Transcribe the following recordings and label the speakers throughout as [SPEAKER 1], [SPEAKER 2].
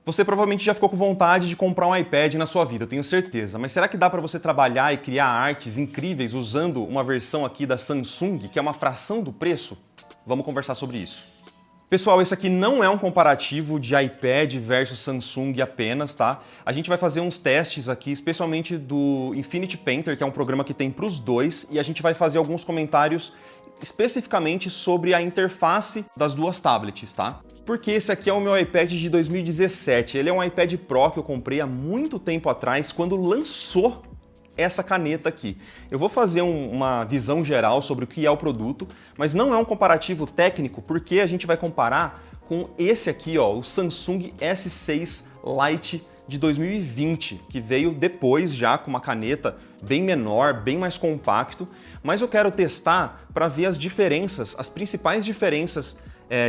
[SPEAKER 1] Você provavelmente já ficou com vontade de comprar um iPad na sua vida, eu tenho certeza. Mas será que dá para você trabalhar e criar artes incríveis usando uma versão aqui da Samsung, que é uma fração do preço? Vamos conversar sobre isso. Pessoal, esse aqui não é um comparativo de iPad versus Samsung apenas, tá? A gente vai fazer uns testes aqui, especialmente do Infinity Painter, que é um programa que tem para os dois, e a gente vai fazer alguns comentários especificamente sobre a interface das duas tablets, tá? Porque esse aqui é o meu iPad de 2017. Ele é um iPad Pro que eu comprei há muito tempo atrás, quando lançou essa caneta aqui. Eu vou fazer uma visão geral sobre o que é o produto, mas não é um comparativo técnico, porque a gente vai comparar com esse aqui, ó, o Samsung S6 Lite de 2020, que veio depois já com uma caneta bem menor, bem mais compacto, mas eu quero testar para ver as diferenças, as principais diferenças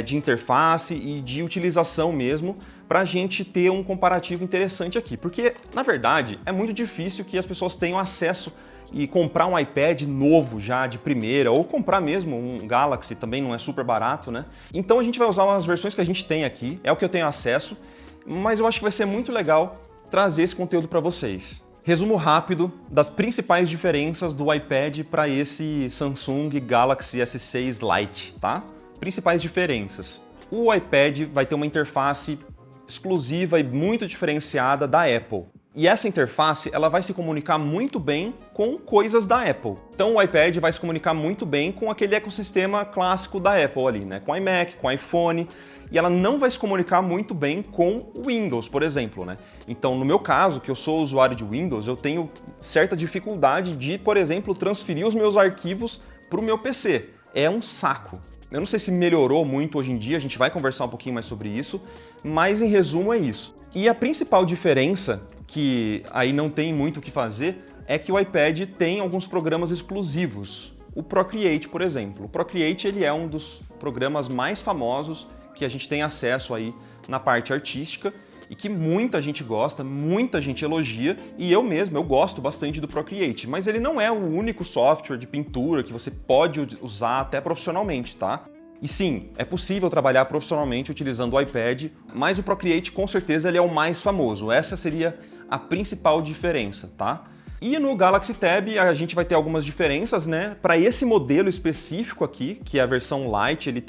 [SPEAKER 1] de interface e de utilização mesmo, para a gente ter um comparativo interessante aqui. Porque, na verdade, é muito difícil que as pessoas tenham acesso e comprar um iPad novo já de primeira, ou comprar mesmo um Galaxy, também não é super barato, né? Então a gente vai usar umas versões que a gente tem aqui, é o que eu tenho acesso, mas eu acho que vai ser muito legal trazer esse conteúdo para vocês. Resumo rápido das principais diferenças do iPad para esse Samsung Galaxy S6 Lite, tá? Principais diferenças. O iPad vai ter uma interface exclusiva e muito diferenciada da Apple. E essa interface, ela vai se comunicar muito bem com coisas da Apple. Então o iPad vai se comunicar muito bem com aquele ecossistema clássico da Apple ali, né? Com o iMac, com o iPhone, e ela não vai se comunicar muito bem com o Windows, por exemplo, né? Então, no meu caso, que eu sou usuário de Windows, eu tenho certa dificuldade de, por exemplo, transferir os meus arquivos para o meu PC. É um saco. Eu não sei se melhorou muito hoje em dia, a gente vai conversar um pouquinho mais sobre isso, mas em resumo é isso. E a principal diferença, que aí não tem muito o que fazer, é que o iPad tem alguns programas exclusivos. O Procreate, por exemplo. O Procreate ele é um dos programas mais famosos que a gente tem acesso aí na parte artística e que muita gente gosta, muita gente elogia, e eu mesmo, eu gosto bastante do Procreate, mas ele não é o único software de pintura que você pode usar até profissionalmente, tá? E sim, é possível trabalhar profissionalmente utilizando o iPad, mas o Procreate com certeza ele é o mais famoso, essa seria a principal diferença, tá? E no Galaxy Tab a gente vai ter algumas diferenças, né? Para esse modelo específico aqui, que é a versão Lite, ele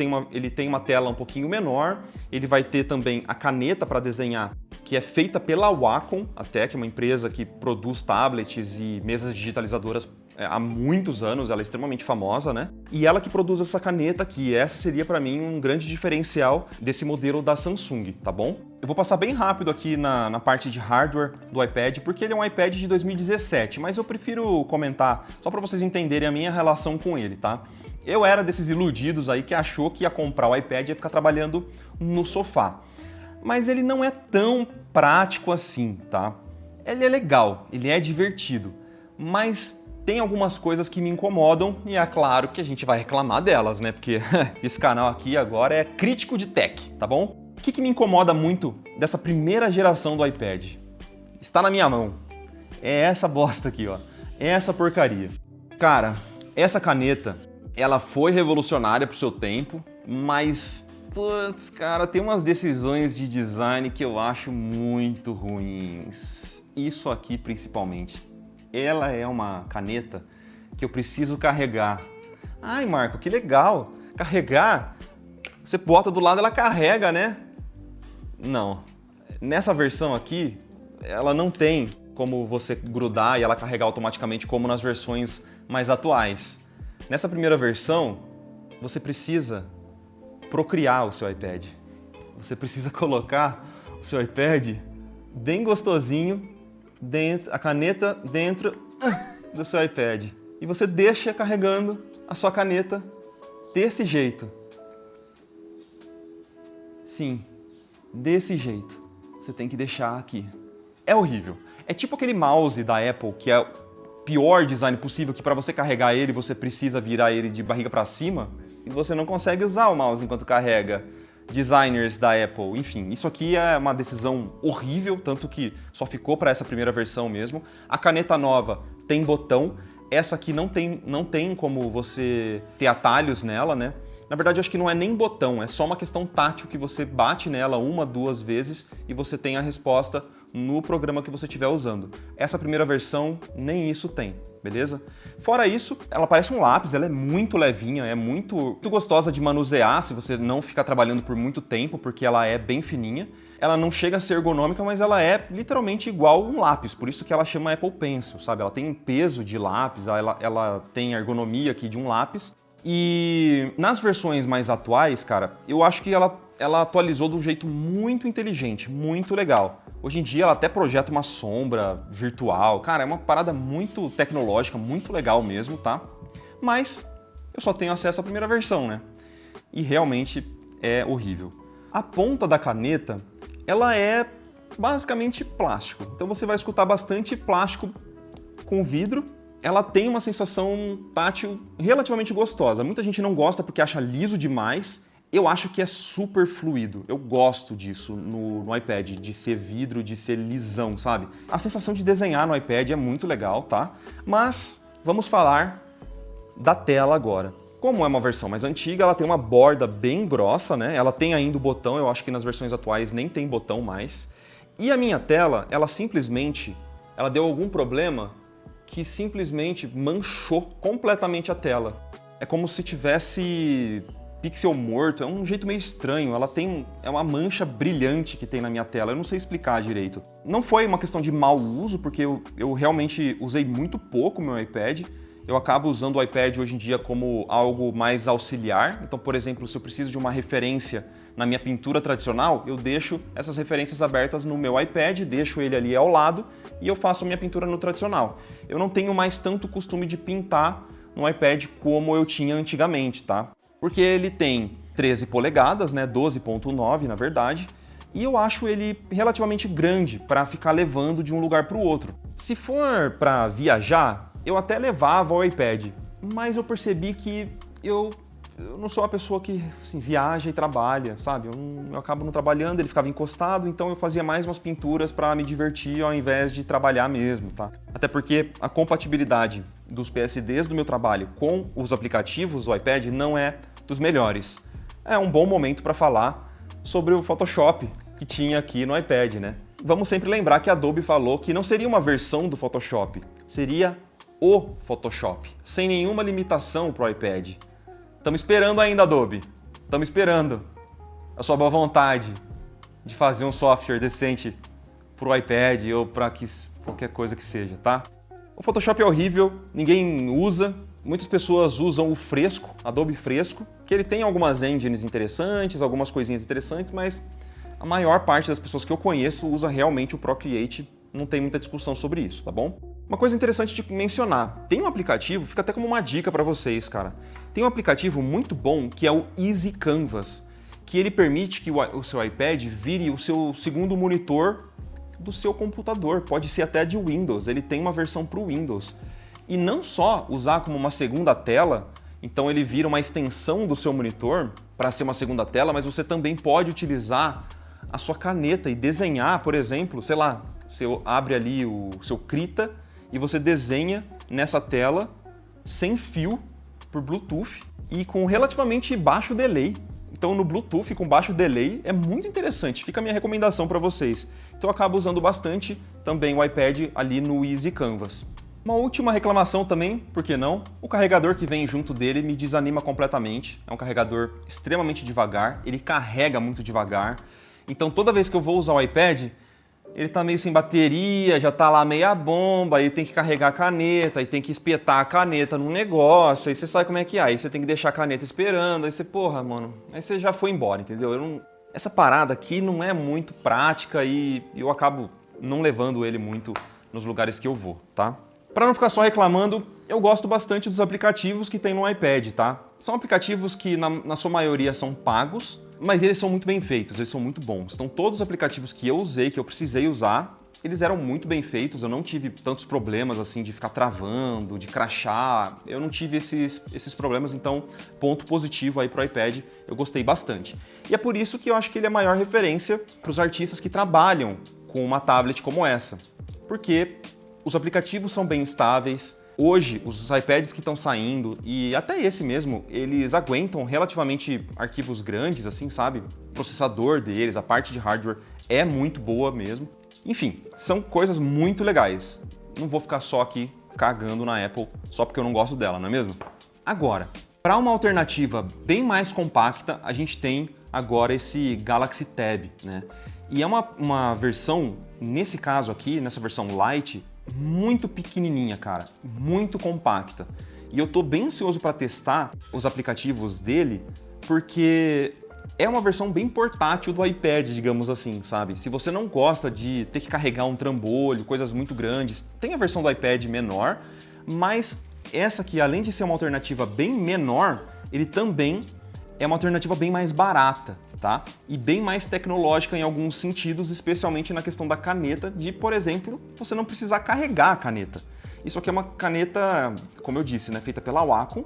[SPEAKER 1] tem uma tela um pouquinho menor, ele vai ter também a caneta para desenhar, que é feita pela Wacom, até que é uma empresa que produz tablets e mesas digitalizadoras há muitos anos, ela é extremamente famosa, né? E ela que produz essa caneta aqui, essa seria para mim um grande diferencial desse modelo da Samsung, tá bom? Eu vou passar bem rápido aqui na parte de hardware do iPad, porque ele é um iPad de 2017, mas eu prefiro comentar só para vocês entenderem a minha relação com ele, tá? Eu era desses iludidos aí que achou que ia comprar o iPad e ia ficar trabalhando no sofá. Mas ele não é tão prático assim, tá? Ele é legal, ele é divertido, mas tem algumas coisas que me incomodam e é claro que a gente vai reclamar delas, né? Porque esse canal aqui agora é crítico de tech, tá bom? O que me incomoda muito dessa primeira geração do iPad? Está na minha mão. É essa bosta aqui, ó. É essa porcaria. Cara, essa caneta, ela foi revolucionária pro seu tempo, mas, putz, cara, tem umas decisões de design que eu acho muito ruins. Isso aqui, principalmente. Ela é uma caneta que eu preciso carregar. Ai, Marco, que legal! Carregar? Você bota do lado, ela carrega, né? Não. Nessa versão aqui, ela não tem como você grudar e ela carregar automaticamente como nas versões mais atuais. Nessa primeira versão, você precisa procriar o seu iPad. Você precisa colocar o seu iPad bem gostosinho, a caneta dentro do seu iPad. E você deixa carregando a sua caneta desse jeito. Sim, desse jeito. Você tem que deixar aqui. É horrível. É tipo aquele mouse da Apple, que é o pior design possível, que para você carregar ele, você precisa virar ele de barriga para cima, e você não consegue usar o mouse enquanto carrega. Designers da Apple, enfim, isso aqui é uma decisão horrível, tanto que só ficou para essa primeira versão mesmo. A caneta nova tem botão, essa aqui não tem como você ter atalhos nela, né? Na verdade, acho que não é nem botão, é só uma questão tátil que você bate nela uma, duas vezes e você tem a resposta no programa que você estiver usando. Essa primeira versão, nem isso tem, beleza? Fora isso, ela parece um lápis, ela é muito levinha, é muito gostosa de manusear se você não ficar trabalhando por muito tempo, porque ela é bem fininha. Ela não chega a ser ergonômica, mas ela é literalmente igual um lápis, por isso que ela chama Apple Pencil, sabe? Ela tem um peso de lápis, ela tem a ergonomia aqui de um lápis. E nas versões mais atuais, cara, eu acho que ela atualizou de um jeito muito inteligente, muito legal. Hoje em dia ela até projeta uma sombra virtual. Cara, é uma parada muito tecnológica, muito legal mesmo, tá? Mas eu só tenho acesso à primeira versão, né? E realmente é horrível. A ponta da caneta, ela é basicamente plástico. Então você vai escutar bastante plástico com vidro. Ela tem uma sensação tátil relativamente gostosa. Muita gente não gosta porque acha liso demais. Eu acho que é super fluido. Eu gosto disso no iPad, de ser vidro, de ser lisão, sabe? A sensação de desenhar no iPad é muito legal, tá? Mas vamos falar da tela agora. Como é uma versão mais antiga, ela tem uma borda bem grossa, né? Ela tem ainda o botão, eu acho que nas versões atuais nem tem botão mais. E a minha tela, ela deu algum problema que simplesmente manchou completamente a tela. É como se tivesse pixel morto, é um jeito meio estranho. É uma mancha brilhante que tem na minha tela, eu não sei explicar direito. Não foi uma questão de mau uso, porque eu realmente usei muito pouco o meu iPad. Eu acabo usando o iPad hoje em dia como algo mais auxiliar. Então, por exemplo, se eu preciso de uma referência na minha pintura tradicional, eu deixo essas referências abertas no meu iPad, deixo ele ali ao lado e eu faço a minha pintura no tradicional. Eu não tenho mais tanto costume de pintar no iPad como eu tinha antigamente, tá? Porque ele tem 13 polegadas, né? 12.9 na verdade, e eu acho ele relativamente grande para ficar levando de um lugar para o outro. Se for para viajar, eu até levava o iPad, mas eu percebi que eu não sou uma pessoa que assim, viaja e trabalha, sabe? Eu acabo não trabalhando, ele ficava encostado, então eu fazia mais umas pinturas para me divertir ao invés de trabalhar mesmo, tá? Até porque a compatibilidade dos PSDs do meu trabalho com os aplicativos do iPad não é dos melhores. É um bom momento para falar sobre o Photoshop que tinha aqui no iPad, né? Vamos sempre lembrar que a Adobe falou que não seria uma versão do Photoshop, seria o Photoshop, sem nenhuma limitação para o iPad. Estamos esperando ainda, Adobe. Estamos esperando a sua boa vontade de fazer um software decente para o iPad ou para qualquer coisa que seja, tá? O Photoshop é horrível, ninguém usa. Muitas pessoas usam o Fresco, Adobe Fresco, que ele tem algumas engines interessantes, algumas coisinhas interessantes, mas a maior parte das pessoas que eu conheço usa realmente o Procreate. Não tem muita discussão sobre isso, tá bom? Uma coisa interessante de mencionar, tem um aplicativo, fica até como uma dica para vocês, cara. Tem um aplicativo muito bom que é o Easy Canvas, que ele permite que o seu iPad vire o seu segundo monitor do seu computador, pode ser até de Windows, ele tem uma versão para o Windows. E não só usar como uma segunda tela, então ele vira uma extensão do seu monitor para ser uma segunda tela, mas você também pode utilizar a sua caneta e desenhar, por exemplo, sei lá, você abre ali o seu Krita e você desenha nessa tela sem fio por Bluetooth e com relativamente baixo delay. Então no Bluetooth com baixo delay é muito interessante, fica a minha recomendação para vocês. Então eu acabo usando bastante também o iPad ali no Easy Canvas. Uma última reclamação também, por que não? O carregador que vem junto dele me desanima completamente. É um carregador extremamente devagar, ele carrega muito devagar. Então toda vez que eu vou usar o iPad, ele tá meio sem bateria, já tá lá meia bomba, aí tem que carregar a caneta, aí tem que espetar a caneta num negócio, aí você sabe como é que é, aí você tem que deixar a caneta esperando, aí você, porra, mano, aí você já foi embora, entendeu? Essa parada aqui não é muito prática e eu acabo não levando ele muito nos lugares que eu vou, tá? Para não ficar só reclamando, eu gosto bastante dos aplicativos que tem no iPad, tá? São aplicativos que na sua maioria são pagos, mas eles são muito bem feitos, eles são muito bons. Então todos os aplicativos que eu usei, que eu precisei usar, eles eram muito bem feitos, eu não tive tantos problemas assim de ficar travando, de crashar, eu não tive esses problemas, então ponto positivo aí pro iPad, eu gostei bastante. E é por isso que eu acho que ele é a maior referência para os artistas que trabalham com uma tablet como essa, porque os aplicativos são bem estáveis, Hoje, os iPads que estão saindo, e até esse mesmo, eles aguentam relativamente arquivos grandes, assim, sabe? O processador deles, a parte de hardware é muito boa mesmo. Enfim, são coisas muito legais. Não vou ficar só aqui cagando na Apple só porque eu não gosto dela, não é mesmo? Agora, para uma alternativa bem mais compacta, a gente tem agora esse Galaxy Tab, né? E é uma versão, nesse caso aqui, nessa versão Lite, muito pequenininha, cara, muito compacta. E eu tô bem ansioso para testar os aplicativos dele, porque é uma versão bem portátil do iPad, digamos assim, sabe? Se você não gosta de ter que carregar um trambolho, coisas muito grandes, tem a versão do iPad menor, mas essa aqui, além de ser uma alternativa bem menor, ele também é uma alternativa bem mais barata, tá? E bem mais tecnológica em alguns sentidos, especialmente na questão da caneta, de, por exemplo, você não precisar carregar a caneta. Isso aqui é uma caneta, como eu disse, né, feita pela Wacom,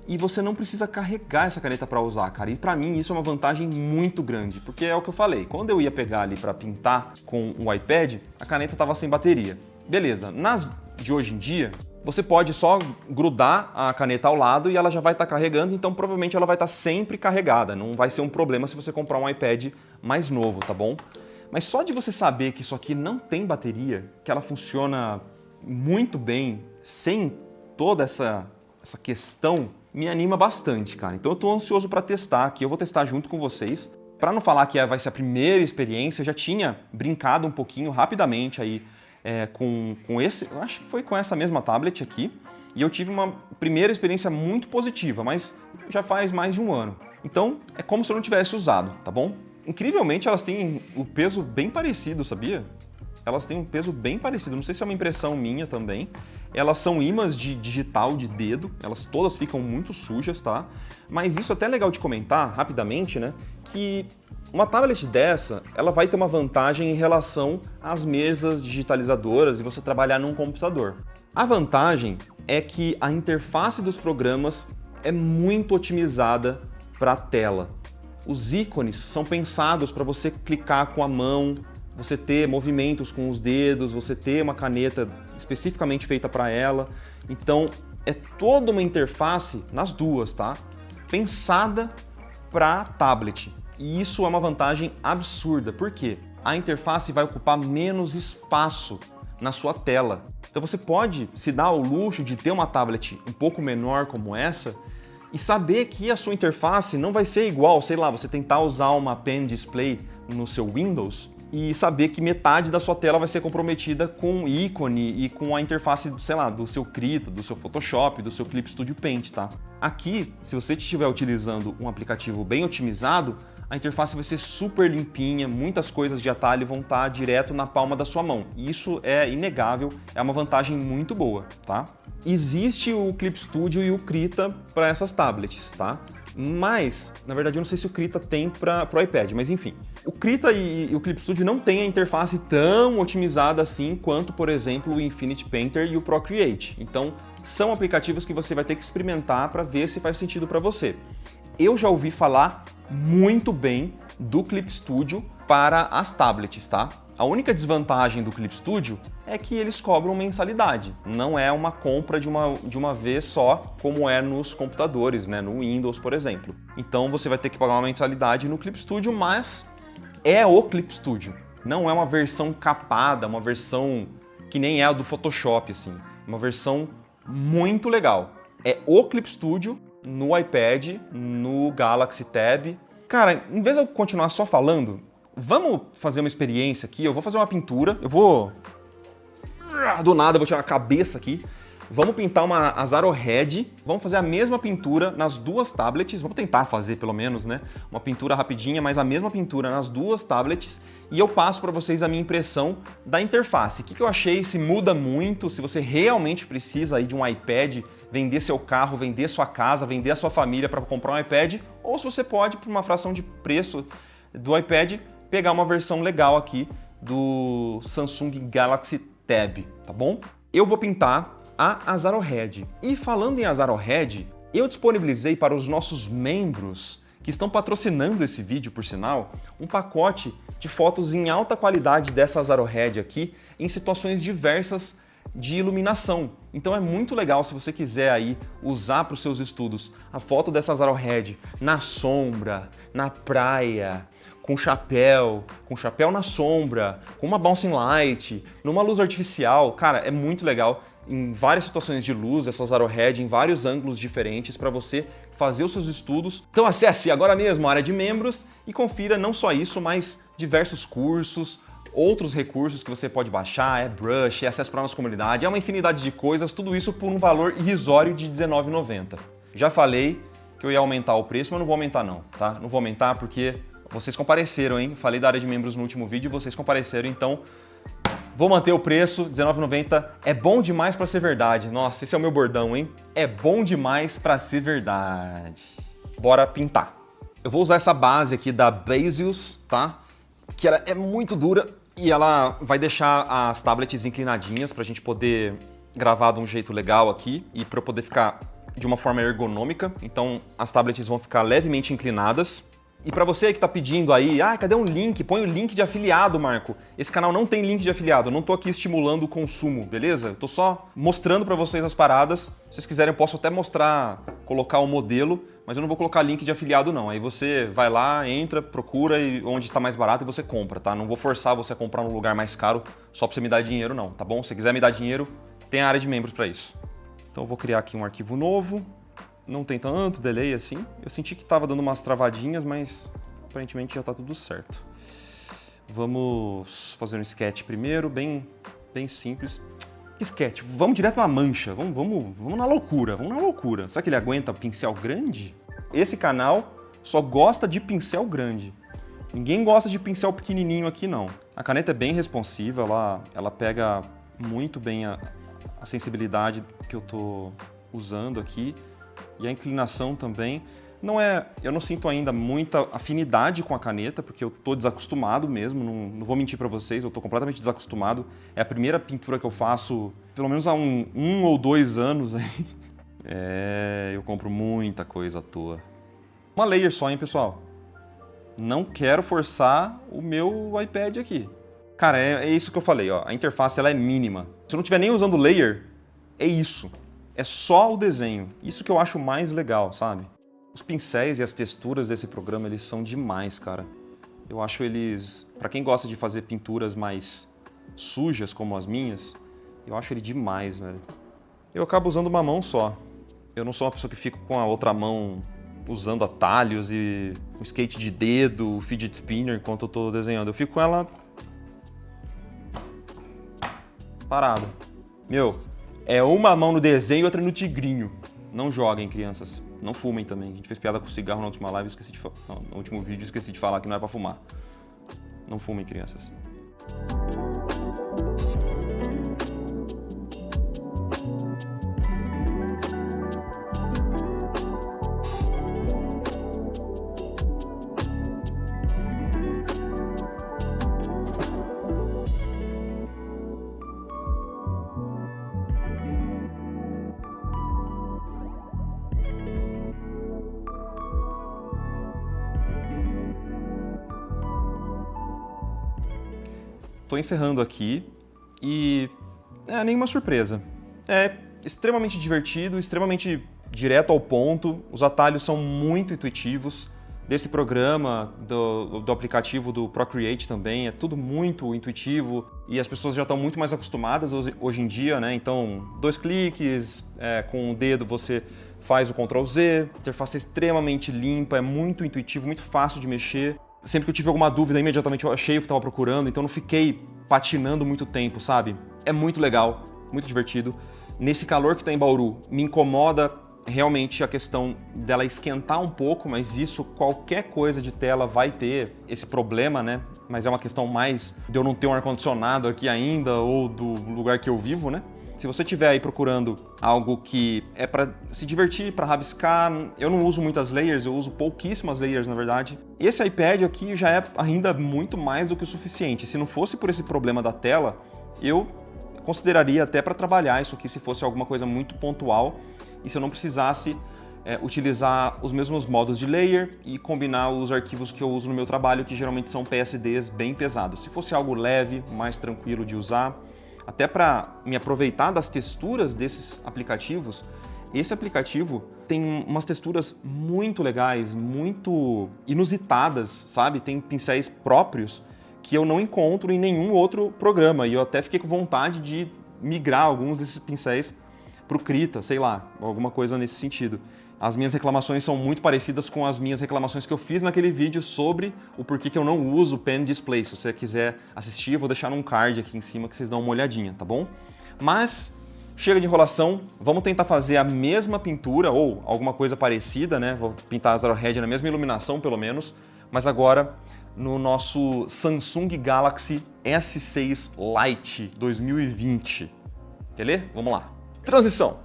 [SPEAKER 1] e você não precisa carregar essa caneta para usar, cara. E para mim isso é uma vantagem muito grande, porque é o que eu falei, quando eu ia pegar ali para pintar com o iPad, a caneta estava sem bateria. Beleza, nas de hoje em dia, você pode só grudar a caneta ao lado e ela já vai estar carregando, então provavelmente ela vai estar sempre carregada. Não vai ser um problema se você comprar um iPad mais novo, tá bom? Mas só de você saber que isso aqui não tem bateria, que ela funciona muito bem, sem toda essa questão, me anima bastante, cara. Então eu tô ansioso para testar aqui, eu vou testar junto com vocês. Para não falar que vai ser a primeira experiência, eu já tinha brincado um pouquinho rapidamente aí com esse, eu acho que foi com essa mesma tablet aqui, e eu tive uma primeira experiência muito positiva, mas já faz mais de um ano. Então é como se eu não tivesse usado, tá bom? Incrivelmente elas têm o peso bem parecido, sabia? Elas têm um peso bem parecido, não sei se é uma impressão minha também. Elas são ímãs de digital de dedo, elas todas ficam muito sujas, tá? Mas isso é até legal de comentar rapidamente, né? Que uma tablet dessa, ela vai ter uma vantagem em relação às mesas digitalizadoras e você trabalhar num computador. A vantagem é que a interface dos programas é muito otimizada para a tela. Os ícones são pensados para você clicar com a mão, você ter movimentos com os dedos, você ter uma caneta especificamente feita para ela. Então, é toda uma interface nas duas, tá? Pensada para tablet. E isso é uma vantagem absurda. Por quê? A interface vai ocupar menos espaço na sua tela. Então você pode se dar ao luxo de ter uma tablet um pouco menor como essa e saber que a sua interface não vai ser igual, sei lá, você tentar usar uma Pen Display no seu Windows e saber que metade da sua tela vai ser comprometida com ícone e com a interface, sei lá, do seu Krita, do seu Photoshop, do seu Clip Studio Paint, tá? Aqui, se você estiver utilizando um aplicativo bem otimizado, a interface vai ser super limpinha, muitas coisas de atalho vão estar direto na palma da sua mão. Isso é inegável, é uma vantagem muito boa, tá? Existe o Clip Studio e o Krita para essas tablets, tá? Mas, na verdade, eu não sei se o Krita tem para o iPad, mas enfim. O Krita e o Clip Studio não têm a interface tão otimizada assim quanto, por exemplo, o Infinity Painter e o Procreate. Então, são aplicativos que você vai ter que experimentar para ver se faz sentido para você. Eu já ouvi falar muito bem do Clip Studio para as tablets, tá? A única desvantagem do Clip Studio é que eles cobram mensalidade. Não é uma compra de uma vez só, como é nos computadores, né? No Windows, por exemplo. Então você vai ter que pagar uma mensalidade no Clip Studio, mas é o Clip Studio. Não é uma versão capada, uma versão que nem é a do Photoshop, assim. Uma versão muito legal. É o Clip Studio no iPad, no Galaxy Tab. Cara, em vez de eu continuar só falando, vamos fazer uma experiência aqui. Eu vou fazer uma pintura. Eu vou... Do nada, eu vou tirar a cabeça aqui. Vamos pintar uma Azaro Red. Vamos fazer a mesma pintura nas duas tablets. Vamos tentar fazer, pelo menos, né? Uma pintura rapidinha, mas a mesma pintura nas duas tablets. E eu passo para vocês a minha impressão da interface. O que eu achei, se muda muito, se você realmente precisa aí de um iPad, vender seu carro, vender sua casa, vender a sua família para comprar um iPad, ou se você pode, por uma fração de preço do iPad, pegar uma versão legal aqui do Samsung Galaxy Tab, tá bom? Eu vou pintar a Azaro Red. E falando em Azaro Red, eu disponibilizei para os nossos membros, que estão patrocinando esse vídeo, por sinal, um pacote de fotos em alta qualidade dessa Azaro Red aqui, em situações diversas de iluminação. Então é muito legal se você quiser aí usar para os seus estudos a foto dessas Arrowhead na sombra, na praia, com chapéu na sombra, com uma bouncing light, numa luz artificial. Cara, é muito legal em várias situações de luz, essas Arrowhead em vários ângulos diferentes para você fazer os seus estudos. Então acesse agora mesmo a área de membros e confira não só isso, mas diversos cursos, outros recursos que você pode baixar, brush, acesso para a nossa comunidade, é uma infinidade de coisas, tudo isso por um valor irrisório de R$19,90. Já falei que eu ia aumentar o preço, mas não vou aumentar não, tá? Não vou aumentar porque vocês compareceram, hein? Falei da área de membros no último vídeo e vocês compareceram, então vou manter o preço, R$19,90. É bom demais para ser verdade. Nossa, esse é o meu bordão, hein? É bom demais para ser verdade. Bora pintar. Eu vou usar essa base aqui da Basius, tá? Que ela é muito dura e ela vai deixar as tablets inclinadinhas pra gente poder gravar de um jeito legal aqui e para eu poder ficar de uma forma ergonômica. Então as tablets vão ficar levemente inclinadas. E para você que tá pedindo aí, cadê um link? Põe o link de afiliado, Marco. Esse canal não tem link de afiliado, eu não tô aqui estimulando o consumo, beleza? Eu tô só mostrando para vocês as paradas. Se vocês quiserem eu posso até mostrar, colocar o modelo, mas eu não vou colocar link de afiliado não. Aí você vai lá, entra, procura e onde tá mais barato e você compra, tá? Não vou forçar você a comprar num lugar mais caro só para você me dar dinheiro não, tá bom? Se você quiser me dar dinheiro, tem a área de membros para isso. Então eu vou criar aqui um arquivo novo. Não tem tanto delay assim. Eu senti que estava dando umas travadinhas, mas aparentemente já está tudo certo. Vamos fazer um sketch primeiro, bem simples. Sketch, vamos direto na mancha, vamos na loucura, vamos na loucura. Será que ele aguenta pincel grande? Esse canal só gosta de pincel grande. Ninguém gosta de pincel pequenininho aqui não. A caneta é bem responsiva, ela pega muito bem a sensibilidade que eu tô usando aqui. E a inclinação também. Eu não sinto ainda muita afinidade com a caneta, porque eu tô desacostumado mesmo, não vou mentir para vocês, eu tô completamente desacostumado. É a primeira pintura que eu faço, pelo menos há um ou 2 anos aí. Eu compro muita coisa à toa. Uma layer só, hein, pessoal? Não quero forçar o meu iPad aqui. Cara, é isso que eu falei, ó. A interface ela é mínima. Se eu não estiver nem usando layer, é isso. É só o desenho. Isso que eu acho mais legal, sabe? Os pincéis e as texturas desse programa, eles são demais, cara. Eu acho eles... Pra quem gosta de fazer pinturas mais sujas, como as minhas, eu acho ele demais, velho. Eu acabo usando uma mão só. Eu não sou uma pessoa que fica com a outra mão usando atalhos e um skate de dedo, fidget spinner enquanto eu tô desenhando. Eu fico com ela... parada. Meu... É uma mão no desenho e outra no tigrinho. Não joguem, crianças. Não fumem também. A gente fez piada com cigarro na última live, no último vídeo, esqueci de falar que não é pra fumar. Não fumem, crianças. Tô encerrando aqui e nenhuma surpresa. É extremamente divertido, extremamente direto ao ponto, os atalhos são muito intuitivos. Desse programa, do aplicativo do Procreate também, é tudo muito intuitivo e as pessoas já estão muito mais acostumadas hoje em dia, né? Então, 2 cliques, com o dedo você faz o Ctrl Z, a interface é extremamente limpa, é muito intuitivo, muito fácil de mexer. Sempre que eu tive alguma dúvida, imediatamente eu achei o que estava procurando, então não fiquei patinando muito tempo, sabe? É muito legal, muito divertido. Nesse calor que está em Bauru, me incomoda realmente a questão dela esquentar um pouco, mas isso, qualquer coisa de tela vai ter esse problema, né? Mas é uma questão mais de eu não ter um ar-condicionado aqui ainda, ou do lugar que eu vivo, né? Se você estiver aí procurando algo que é para se divertir, para rabiscar, eu não uso muitas layers, eu uso pouquíssimas layers, na verdade. Esse iPad aqui já é ainda muito mais do que o suficiente. Se não fosse por esse problema da tela, eu consideraria até para trabalhar isso aqui se fosse alguma coisa muito pontual e se eu não precisasse utilizar os mesmos modos de layer e combinar os arquivos que eu uso no meu trabalho, que geralmente são PSDs bem pesados. Se fosse algo leve, mais tranquilo de usar, até para me aproveitar das texturas desses aplicativos, esse aplicativo tem umas texturas muito legais, muito inusitadas, sabe? Tem pincéis próprios que eu não encontro em nenhum outro programa, e eu até fiquei com vontade de migrar alguns desses pincéis para o Krita, sei lá, alguma coisa nesse sentido. As minhas reclamações são muito parecidas com as minhas reclamações que eu fiz naquele vídeo sobre o porquê que eu não uso o Pen Display. Se você quiser assistir, eu vou deixar num card aqui em cima que vocês dão uma olhadinha, tá bom? Mas chega de enrolação, vamos tentar fazer a mesma pintura ou alguma coisa parecida, né? Vou pintar as Arrowhead na mesma iluminação, pelo menos, mas agora no nosso Samsung Galaxy S6 Lite 2020. Quer ler? Vamos lá. Transição.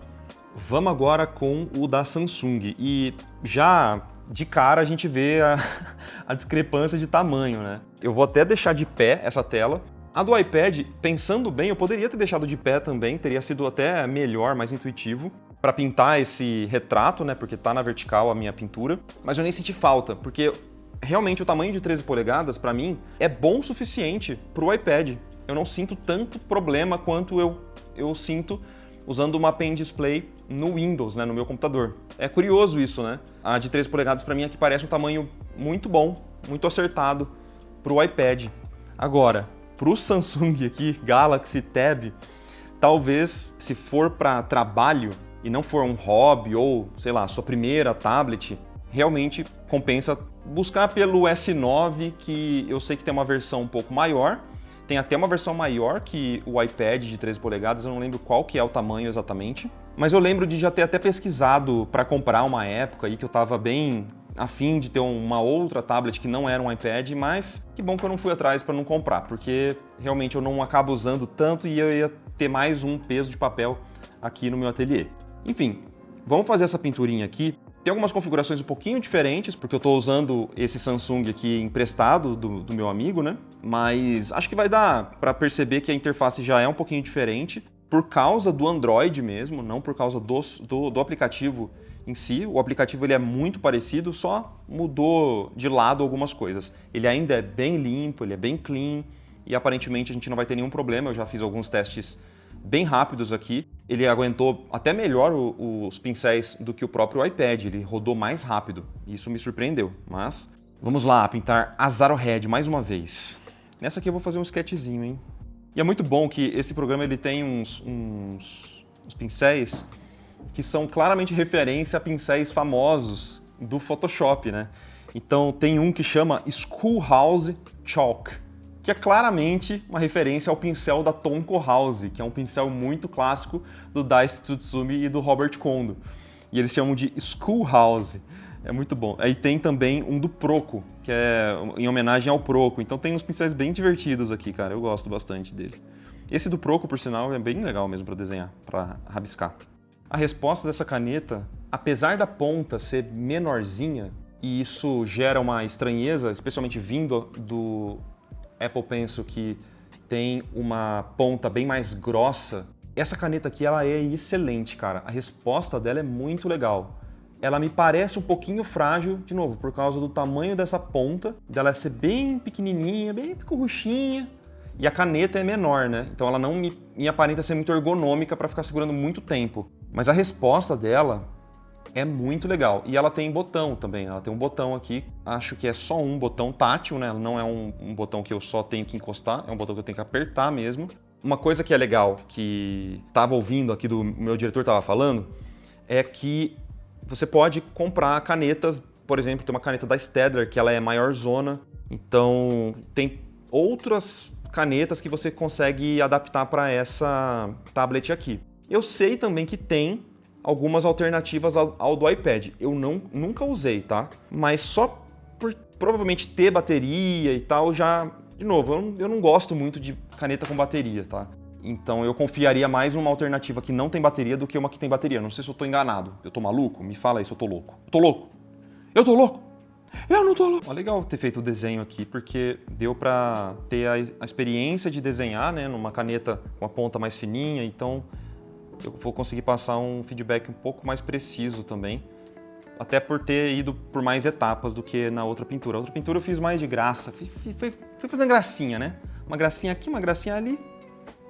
[SPEAKER 1] Vamos agora com o da Samsung e já de cara a gente vê a discrepância de tamanho, né? Eu vou até deixar de pé essa tela. A do iPad, pensando bem, eu poderia ter deixado de pé também, teria sido até melhor, mais intuitivo para pintar esse retrato, né? Porque tá na vertical a minha pintura, mas eu nem senti falta, porque realmente o tamanho de 13 polegadas para mim é bom o suficiente para o iPad. Eu não sinto tanto problema quanto eu sinto usando uma Pen Display no Windows, né, no meu computador. É curioso isso, né? A de 13 polegadas para mim aqui parece um tamanho muito bom, muito acertado para o iPad. Agora, para o Samsung aqui, Galaxy Tab, talvez se for para trabalho e não for um hobby ou, sei lá, sua primeira tablet, realmente compensa buscar pelo S9, que eu sei que tem uma versão um pouco maior. Tem até uma versão maior que o iPad de 13 polegadas, eu não lembro qual que é o tamanho exatamente. Mas eu lembro de já ter até pesquisado para comprar uma época aí que eu estava bem afim de ter uma outra tablet que não era um iPad, mas que bom que eu não fui atrás para não comprar, porque realmente eu não acabo usando tanto e eu ia ter mais um peso de papel aqui no meu ateliê. Enfim, vamos fazer essa pinturinha aqui. Tem algumas configurações um pouquinho diferentes, porque eu estou usando esse Samsung aqui emprestado do meu amigo, né? Mas acho que vai dar para perceber que a interface já é um pouquinho diferente por causa do Android mesmo, não por causa do aplicativo em si. O aplicativo ele é muito parecido, só mudou de lado algumas coisas. Ele ainda é bem limpo, ele é bem clean e aparentemente a gente não vai ter nenhum problema. Eu já fiz alguns testes bem rápidos aqui. Ele aguentou até melhor os pincéis do que o próprio iPad, ele rodou mais rápido. Isso me surpreendeu, mas vamos lá pintar a Arrowhead mais uma vez. Nessa aqui eu vou fazer um sketchzinho, hein? E é muito bom que esse programa ele tem uns pincéis que são claramente referência a pincéis famosos do Photoshop, né? Então tem um que chama Schoolhouse Chalk, que é claramente uma referência ao pincel da Tonko House, que é um pincel muito clássico do Daishi Tsutsumi e do Robert Kondo. E eles chamam de Schoolhouse. É muito bom. Aí tem também um do Proco, que é em homenagem ao Proco. Então tem uns pincéis bem divertidos aqui, cara. Eu gosto bastante dele. Esse do Proco, por sinal, é bem legal mesmo para desenhar, para rabiscar. A resposta dessa caneta, apesar da ponta ser menorzinha, e isso gera uma estranheza, especialmente vindo do Apple Pencil, que tem uma ponta bem mais grossa, essa caneta aqui ela é excelente, cara. A resposta dela é muito legal. Ela me parece um pouquinho frágil, de novo, por causa do tamanho dessa ponta, dela ser bem pequenininha, bem picorruchinha, e a caneta é menor, né? Então ela não me aparenta ser muito ergonômica para ficar segurando muito tempo. Mas a resposta dela é muito legal. E ela tem botão também, ela tem um botão aqui, acho que é só um botão tátil, né? Não é um botão que eu só tenho que encostar, é um botão que eu tenho que apertar mesmo. Uma coisa que é legal, que estava ouvindo aqui do meu diretor estava falando, é que você pode comprar canetas, por exemplo, tem uma caneta da Staedtler que ela é maior zona, então tem outras canetas que você consegue adaptar para essa tablet aqui. Eu sei também que tem algumas alternativas ao do iPad. Eu nunca usei, tá? Mas só por provavelmente ter bateria e tal, já... De novo, eu não gosto muito de caneta com bateria, tá? Então eu confiaria mais numa alternativa que não tem bateria do que uma que tem bateria. Não sei se eu tô enganado. Eu tô maluco? Me fala aí se eu tô louco. Eu tô louco! Eu tô louco! Eu não tô louco! É legal ter feito o desenho aqui, porque deu pra ter a experiência de desenhar, né? Numa caneta com a ponta mais fininha, então eu vou conseguir passar um feedback um pouco mais preciso também. Até por ter ido por mais etapas do que na outra pintura. A outra pintura eu fiz mais de graça, fui fazendo gracinha, né? Uma gracinha aqui, uma gracinha ali.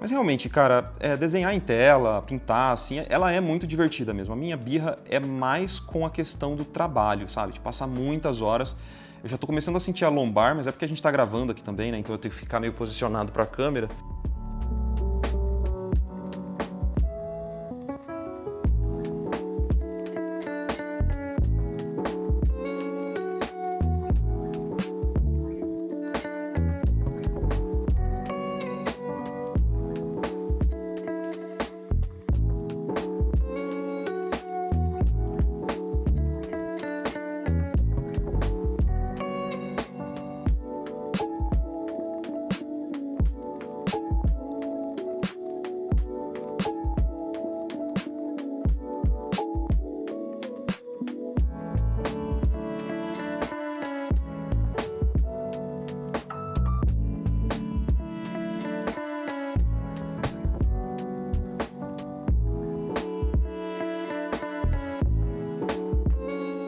[SPEAKER 1] Mas realmente, cara, desenhar em tela, pintar, assim, ela é muito divertida mesmo. A minha birra é mais com a questão do trabalho, sabe? De passar muitas horas. Eu já tô começando a sentir a lombar, mas é porque a gente tá gravando aqui também, né? Então eu tenho que ficar meio posicionado pra câmera.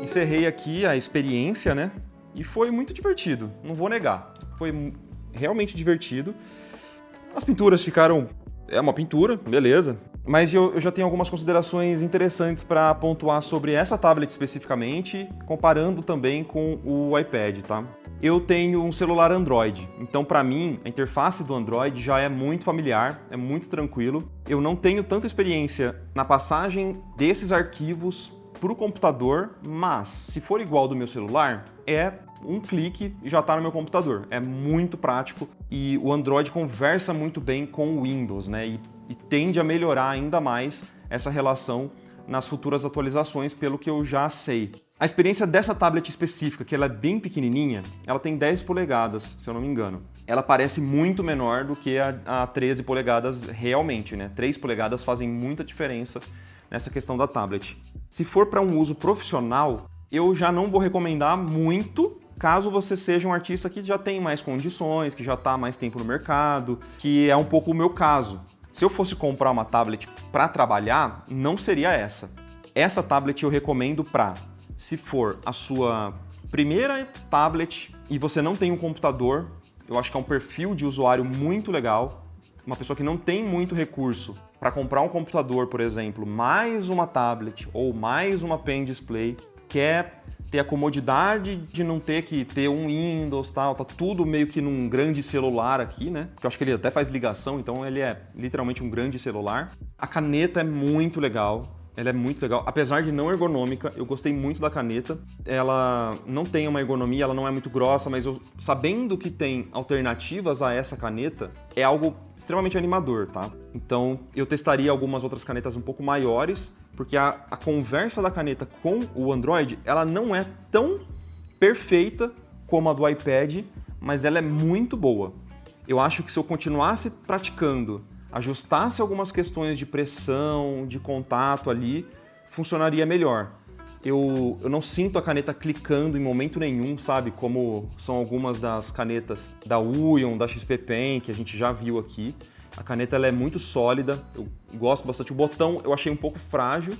[SPEAKER 1] Encerrei aqui a experiência, né? E foi muito divertido, não vou negar. Foi realmente divertido. As pinturas ficaram... É uma pintura, beleza. Mas eu já tenho algumas considerações interessantes para pontuar sobre essa tablet especificamente, comparando também com o iPad, tá? Eu tenho um celular Android, então para mim a interface do Android já é muito familiar, é muito tranquilo. Eu não tenho tanta experiência na passagem desses arquivos para o computador, mas se for igual do meu celular, é um clique e já está no meu computador. É muito prático e o Android conversa muito bem com o Windows, né? E tende a melhorar ainda mais essa relação nas futuras atualizações, pelo que eu já sei. A experiência dessa tablet específica, que ela é bem pequenininha, ela tem 10 polegadas, se eu não me engano. Ela parece muito menor do que a 13 polegadas realmente, né? 3 polegadas fazem muita diferença nessa questão da tablet. Se for para um uso profissional, eu já não vou recomendar muito, caso você seja um artista que já tem mais condições, que já está há mais tempo no mercado, que é um pouco o meu caso. Se eu fosse comprar uma tablet para trabalhar, não seria essa. Essa tablet eu recomendo para, se for a sua primeira tablet e você não tem um computador, eu acho que é um perfil de usuário muito legal, uma pessoa que não tem muito recurso para comprar um computador, por exemplo, mais uma tablet ou mais uma pen display, quer ter a comodidade de não ter que ter um Windows, tal, tá tudo meio que num grande celular aqui, né? Porque eu acho que ele até faz ligação, então ele é literalmente um grande celular. A caneta é muito legal. Ela é muito legal, apesar de não ergonômica, eu gostei muito da caneta. Ela não tem uma ergonomia, ela não é muito grossa, mas eu, sabendo que tem alternativas a essa caneta, é algo extremamente animador, tá? Então eu testaria algumas outras canetas um pouco maiores, porque a conversa da caneta com o Android, ela não é tão perfeita como a do iPad, mas ela é muito boa. Eu acho que se eu continuasse praticando, ajustasse algumas questões de pressão, de contato ali, funcionaria melhor. Eu não sinto a caneta clicando em momento nenhum, sabe? Como são algumas das canetas da Uion, da XP Pen, que a gente já viu aqui. A caneta ela é muito sólida, eu gosto bastante. O botão eu achei um pouco frágil,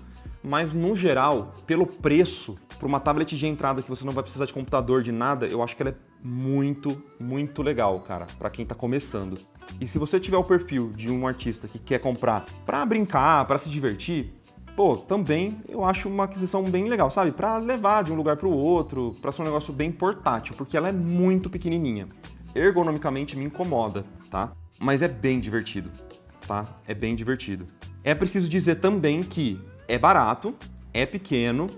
[SPEAKER 1] mas no geral, pelo preço, para uma tablet de entrada que você não vai precisar de computador, de nada, eu acho que ela é muito, muito legal, cara, para quem tá começando. E se você tiver o perfil de um artista que quer comprar para brincar, para se divertir, pô, também eu acho uma aquisição bem legal, sabe? Para levar de um lugar para o outro, para ser um negócio bem portátil, porque ela é muito pequenininha. Ergonomicamente me incomoda, tá? Mas é bem divertido, tá? É bem divertido. É preciso dizer também que é barato, é pequeno,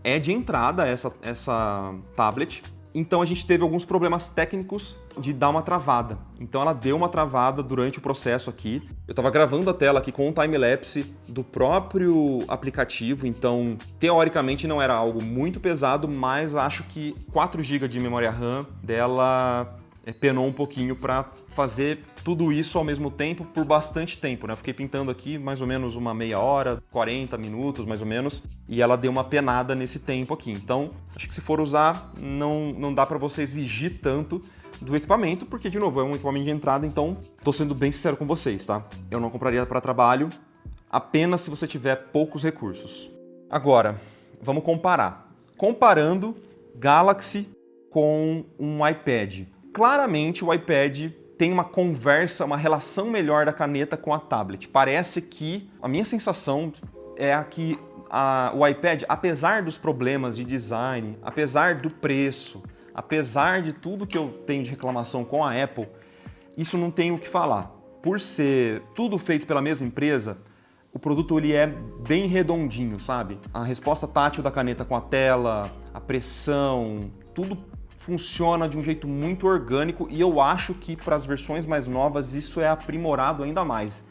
[SPEAKER 1] é de entrada essa tablet. Então a gente teve alguns problemas técnicos de dar uma travada. Então ela deu uma travada durante o processo aqui. Eu estava gravando a tela aqui com um time-lapse do próprio aplicativo, então teoricamente não era algo muito pesado, mas acho que 4 GB de memória RAM dela penou um pouquinho para fazer tudo isso ao mesmo tempo por bastante tempo, né? Eu fiquei pintando aqui mais ou menos uma meia hora, 40 minutos mais ou menos, e ela deu uma penada nesse tempo aqui. Então, acho que se for usar, não dá para você exigir tanto do equipamento, porque, de novo, é um equipamento de entrada, então tô sendo bem sincero com vocês, tá? Eu não compraria para trabalho, apenas se você tiver poucos recursos. Agora, vamos comparar. Comparando Galaxy com um iPad. Claramente o iPad tem uma conversa, uma relação melhor da caneta com a tablet. Parece que, a minha sensação é a que o iPad, apesar dos problemas de design, apesar do preço, apesar de tudo que eu tenho de reclamação com a Apple, isso não tem o que falar. Por ser tudo feito pela mesma empresa, o produto ele é bem redondinho, sabe? A resposta tátil da caneta com a tela, a pressão, tudo funciona de um jeito muito orgânico e eu acho que para as versões mais novas isso é aprimorado ainda mais.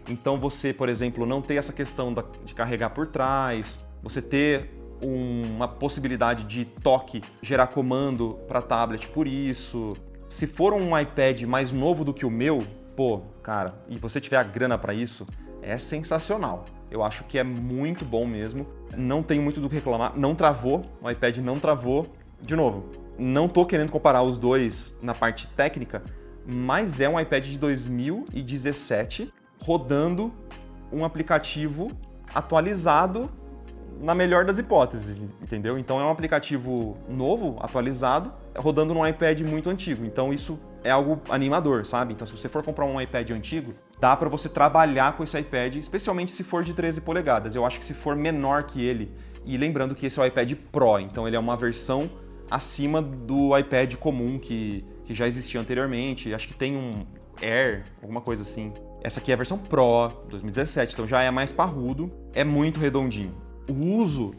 [SPEAKER 1] Então você, por exemplo, não ter essa questão de carregar por trás, você ter uma possibilidade de toque, gerar comando para tablet por isso. Se for um iPad mais novo do que o meu, pô, cara, e você tiver a grana para isso, é sensacional. Eu acho que é muito bom mesmo. Não tenho muito do que reclamar. Não travou, o iPad não travou. De novo, não tô querendo comparar os dois na parte técnica, mas é um iPad de 2017 rodando um aplicativo atualizado na melhor das hipóteses, entendeu? Então é um aplicativo novo, atualizado, rodando num iPad muito antigo. Então isso é algo animador, sabe? Então se você for comprar um iPad antigo, dá para você trabalhar com esse iPad, especialmente se for de 13 polegadas. Eu acho que se for menor que ele, e lembrando que esse é o iPad Pro, então ele é uma versão acima do iPad comum que já existia anteriormente. Acho que tem um Air, alguma coisa assim. Essa aqui é a versão Pro, 2017, então já é mais parrudo, é muito redondinho. O uso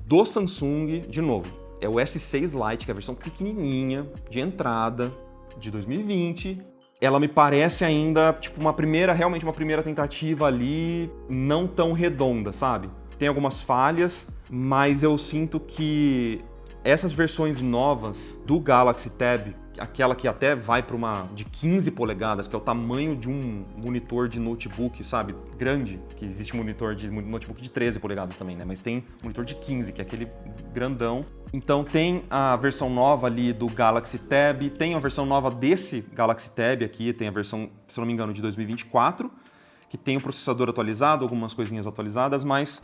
[SPEAKER 1] do Samsung, de novo, é o S6 Lite, que é a versão pequenininha, de entrada, de 2020. Ela me parece ainda, tipo, realmente uma primeira tentativa ali, não tão redonda, sabe? Tem algumas falhas, mas eu sinto que essas versões novas do Galaxy Tab, aquela que até vai para uma de 15 polegadas, que é o tamanho de um monitor de notebook, sabe? Grande, que existe monitor de notebook de 13 polegadas também, né? Mas tem monitor de 15, que é aquele grandão. Então tem a versão nova ali do Galaxy Tab, tem a versão nova desse Galaxy Tab aqui, tem a versão, se não me engano, de 2024, que tem o processador atualizado, algumas coisinhas atualizadas, mas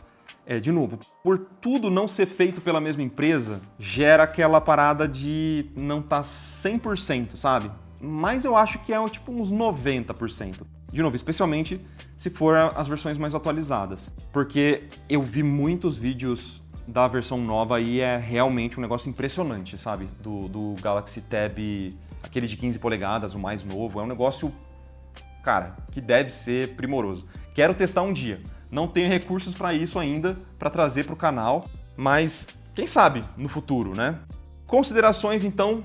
[SPEAKER 1] de novo, por tudo não ser feito pela mesma empresa, gera aquela parada de não tá 100%, sabe? Mas eu acho que é tipo uns 90%. De novo, especialmente se for as versões mais atualizadas. Porque eu vi muitos vídeos da versão nova e é realmente um negócio impressionante, sabe? Do Galaxy Tab, aquele de 15 polegadas, o mais novo. É um negócio, cara, que deve ser primoroso. Quero testar um dia. Não tenho recursos para isso ainda, para trazer para o canal, mas quem sabe no futuro, né? Considerações, então,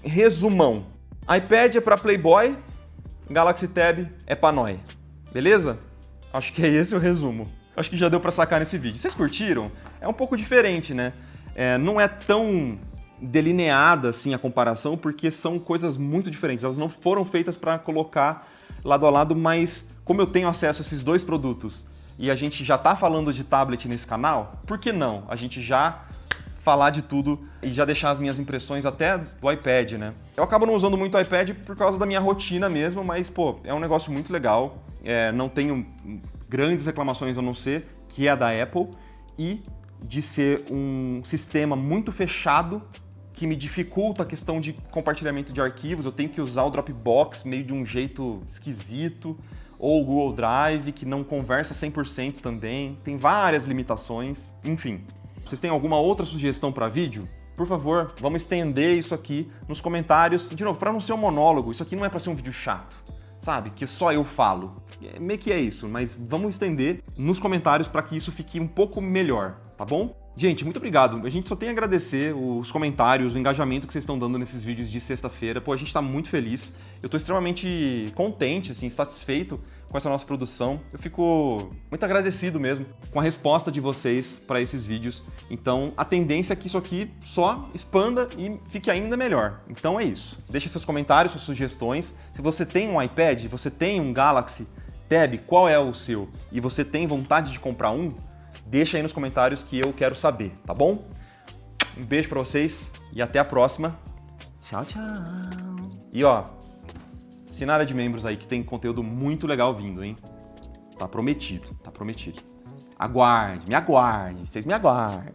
[SPEAKER 1] resumão. iPad é para Playboy, Galaxy Tab é para nóia. Beleza? Acho que é esse o resumo. Acho que já deu para sacar nesse vídeo. Vocês curtiram? É um pouco diferente, né? Não é tão delineada assim a comparação, porque são coisas muito diferentes. Elas não foram feitas para colocar lado a lado, mas como eu tenho acesso a esses dois produtos e a gente já tá falando de tablet nesse canal, por que não? A gente já falar de tudo e já deixar as minhas impressões até do iPad, né? Eu acabo não usando muito o iPad por causa da minha rotina mesmo, mas, pô, é um negócio muito legal. Não tenho grandes reclamações a não ser que é a da Apple e de ser um sistema muito fechado que me dificulta a questão de compartilhamento de arquivos. Eu tenho que usar o Dropbox meio de um jeito esquisito, ou o Google Drive, que não conversa 100% também. Tem várias limitações, enfim. Vocês têm alguma outra sugestão para vídeo? Por favor, vamos estender isso aqui nos comentários. De novo, para não ser um monólogo, isso aqui não é para ser um vídeo chato, sabe? Que só eu falo. Meio que é isso, mas vamos estender nos comentários para que isso fique um pouco melhor, tá bom? Gente, muito obrigado. A gente só tem a agradecer os comentários, o engajamento que vocês estão dando nesses vídeos de sexta-feira. Pô, a gente tá muito feliz. Eu tô extremamente contente, assim, satisfeito com essa nossa produção. Eu fico muito agradecido mesmo com a resposta de vocês para esses vídeos. Então, a tendência é que isso aqui só expanda e fique ainda melhor. Então é isso. Deixa seus comentários, suas sugestões. Se você tem um iPad, você tem um Galaxy Tab, qual é o seu? E você tem vontade de comprar um? Deixa aí nos comentários que eu quero saber, tá bom? Um beijo pra vocês e até a próxima. Tchau, tchau. E ó, assina a área de membros aí que tem conteúdo muito legal vindo, hein? Tá prometido, tá prometido. Aguarde, vocês me aguardem.